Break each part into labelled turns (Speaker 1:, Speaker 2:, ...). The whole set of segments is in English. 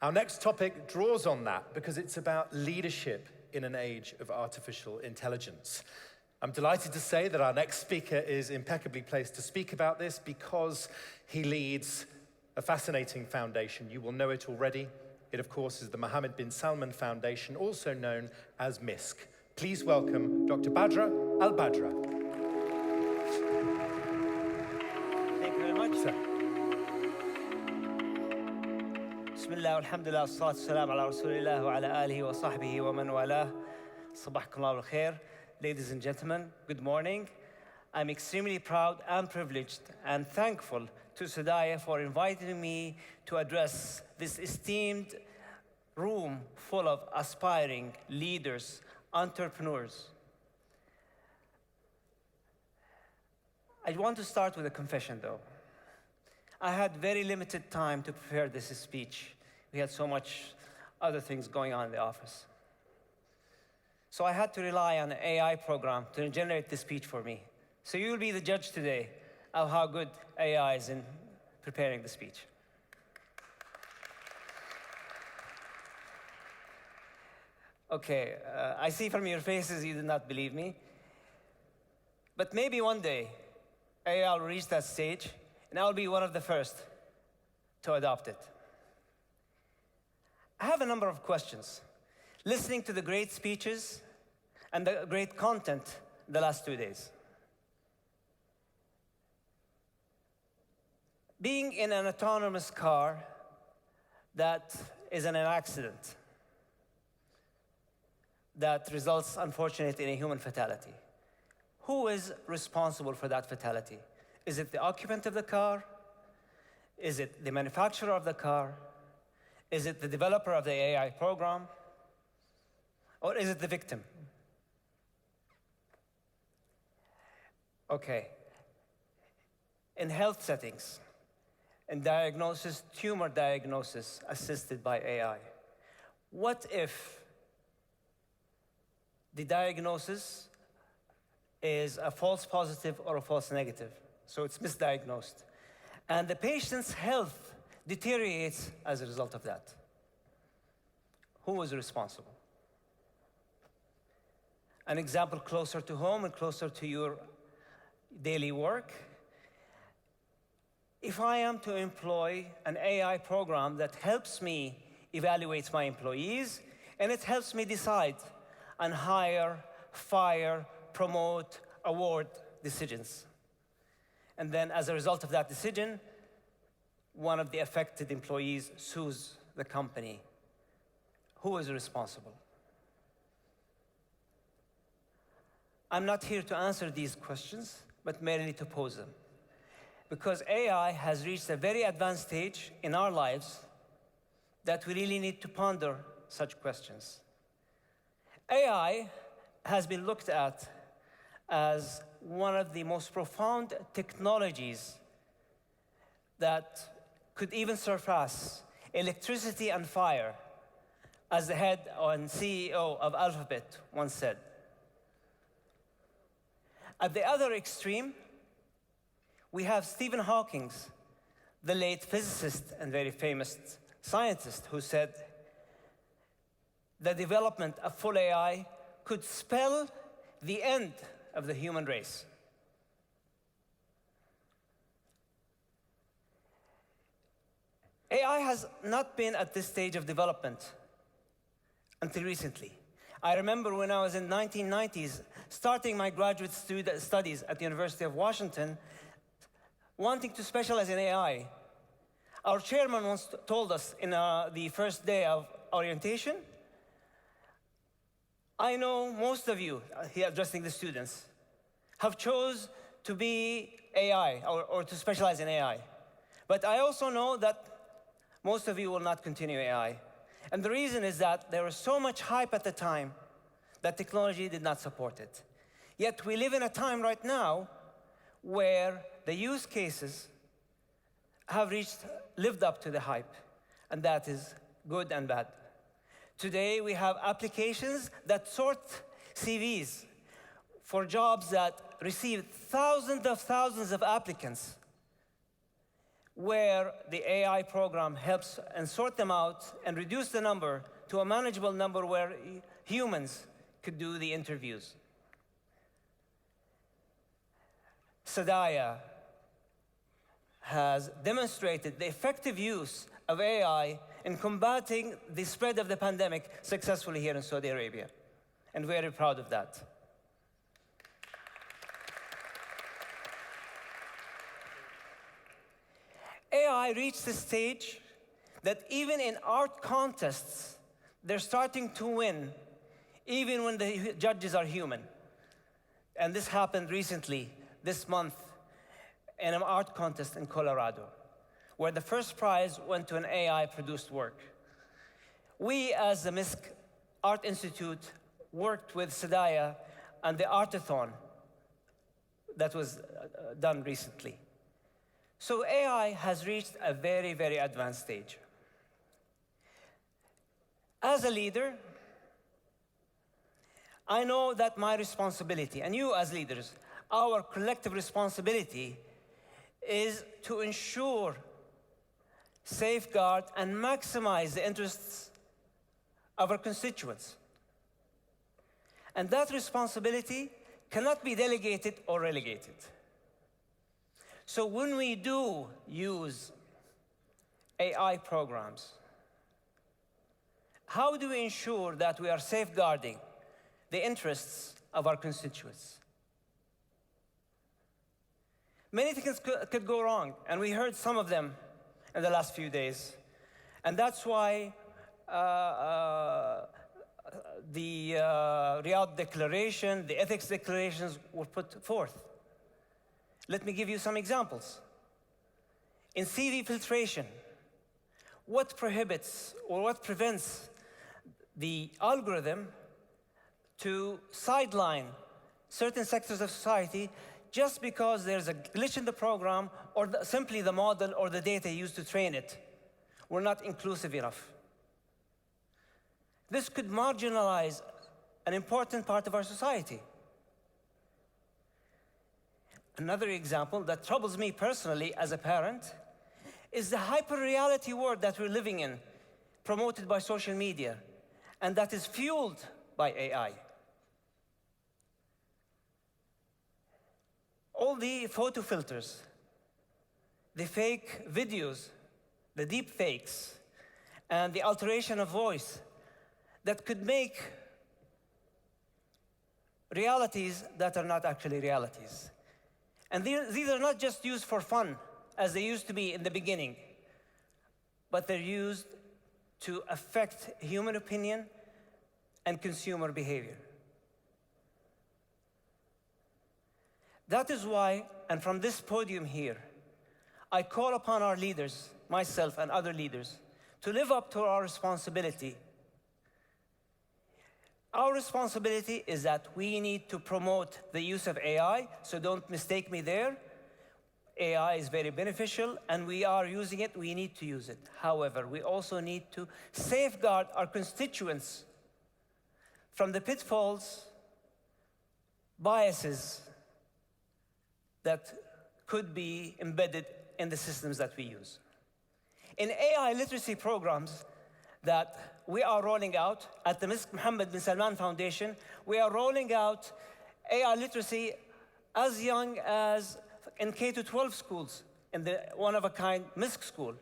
Speaker 1: Our next topic draws on that because it's about leadership in an age of artificial intelligence. I'm delighted to say that our next speaker is impeccably placed to speak about this because he leads a fascinating foundation. You will know it already. It, of course, is the Mohammed bin Salman Foundation, also known as MISC. Please welcome Dr. Badra Al-Badra.
Speaker 2: Thank you very much.
Speaker 1: Sir.
Speaker 2: Bismillah, alhamdulillah, salatu salam ala rasulillah wa ala alihi wa sahbihi wa man walah. Sabahkum Allah al-khair. Ladies and gentlemen, good morning. I'm extremely proud and privileged and thankful to Sadaya for inviting me to address this esteemed room full of aspiring leaders, entrepreneurs. I want to start with a confession, though. I had very limited time to prepare this speech. We had so much other things going on in the office. So I had to rely on an AI program to generate this speech for me. So you'll be the judge today of how good AI is in preparing the speech. Okay, I see from your faces you did not believe me. But maybe one day, AI will reach that stage, and I'll be one of the first to adopt it. I have a number of questions. Listening to the great speeches and the great content the last 2 days. Being in an autonomous car that is in an accident that results, unfortunately, in a human fatality. Who is responsible for that fatality? Is it the occupant of the car? Is it the manufacturer of the car? Is it the developer of the AI program? Or is it the victim? Okay. In health settings, in diagnosis, tumor diagnosis assisted by AI, what if the diagnosis is a false positive or a false negative? So it's misdiagnosed. And the patient's health deteriorates as a result of that. Who is responsible? An example closer to home and closer to your daily work. If I am to employ an AI program that helps me evaluate my employees, and it helps me decide on hire, fire, promote, award decisions. And then as a result of that decision, one of the affected employees sues the company. Who is responsible? I'm not here to answer these questions, but merely to pose them. Because AI has reached a very advanced stage in our lives that we really need to ponder such questions. AI has been looked at as one of the most profound technologies that could even surpass electricity and fire, as the head and CEO of Alphabet once said. At the other extreme, we have Stephen Hawking, the late physicist and very famous scientist, who said the development of full AI could spell the end of the human race. AI has not been at this stage of development until recently. I remember when I was in the 1990s, starting my graduate studies at the University of Washington, wanting to specialize in AI. Our chairman once told us in the first day of orientation, I know most of you, he addressing the students, have chose to be AI or to specialize in AI. But I also know that most of you will not continue AI. And the reason is that there was so much hype at the time that technology did not support it. Yet we live in a time right now where the use cases have lived up to the hype, and that is good and bad. Today, we have applications that sort CVs for jobs that receive thousands of applicants. where the AI program helps and sort them out and reduce the number to a manageable number where humans could do the interviews. Sadaya has demonstrated the effective use of AI in combating the spread of the pandemic successfully here in Saudi Arabia, and very proud of that. AI reached the stage that even in art contests, they're starting to win, even when the judges are human. And this happened recently, this month, in an art contest in Colorado, where the first prize went to an AI-produced work. We, as the MISC Art Institute, worked with Sadaya and the Artathon that was done recently. So AI has reached a very, very advanced stage. As a leader, I know that my responsibility, and you as leaders, our collective responsibility is to ensure, safeguard, and maximize the interests of our constituents. And that responsibility cannot be delegated or relegated. So when we do use AI programs, how do we ensure that we are safeguarding the interests of our constituents? Many things could go wrong, and we heard some of them in the last few days. And that's why the Riyadh Declaration, the ethics declarations were put forth. Let me give you some examples. In CV filtration, what prohibits or what prevents the algorithm to sideline certain sectors of society just because there's a glitch in the program or simply the model or the data used to train it were not inclusive enough? This could marginalize an important part of our society. Another example that troubles me personally as a parent is the hyper-reality world that we're living in, promoted by social media, and that is fueled by AI. All the photo filters, the fake videos, the deep fakes, and the alteration of voice that could make realities that are not actually realities. And these are not just used for fun, as they used to be in the beginning, but they're used to affect human opinion and consumer behavior. That is why, and from this podium here, I call upon our leaders, myself and other leaders, to live up to our responsibility. Our responsibility is that we need to promote the use of AI, so don't mistake me there. AI is very beneficial, and we are using it, we need to use it. However, we also need to safeguard our constituents from the pitfalls, biases that could be embedded in the systems that we use. In AI literacy programs that we are rolling out at the Ms. Mohammed bin Salman Foundation, we are rolling out AI literacy as young as in K-12 schools, in the one-of-a-kind MISC school.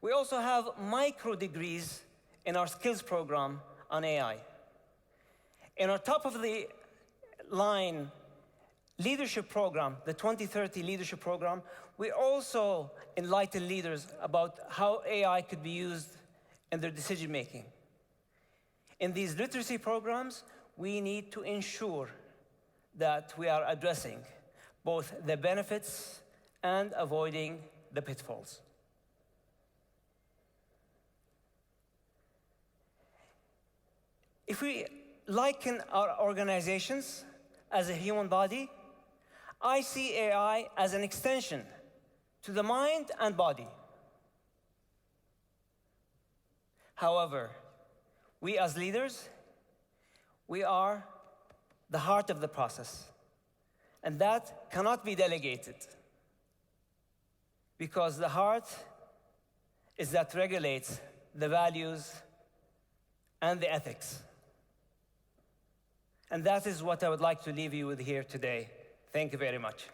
Speaker 2: We also have micro degrees in our skills program on AI. In our top-of-the-line leadership program, the 2030 leadership program, we also enlighten leaders about how AI could be used in their decision-making. In these literacy programs, we need to ensure that we are addressing both the benefits and avoiding the pitfalls. If we liken our organizations as a human body, I see AI as an extension to the mind and body. However, we as leaders, we are the heart of the process, and that cannot be delegated. because the heart is that regulates the values and the ethics. And that is what I would like to leave you with here today. Thank you very much.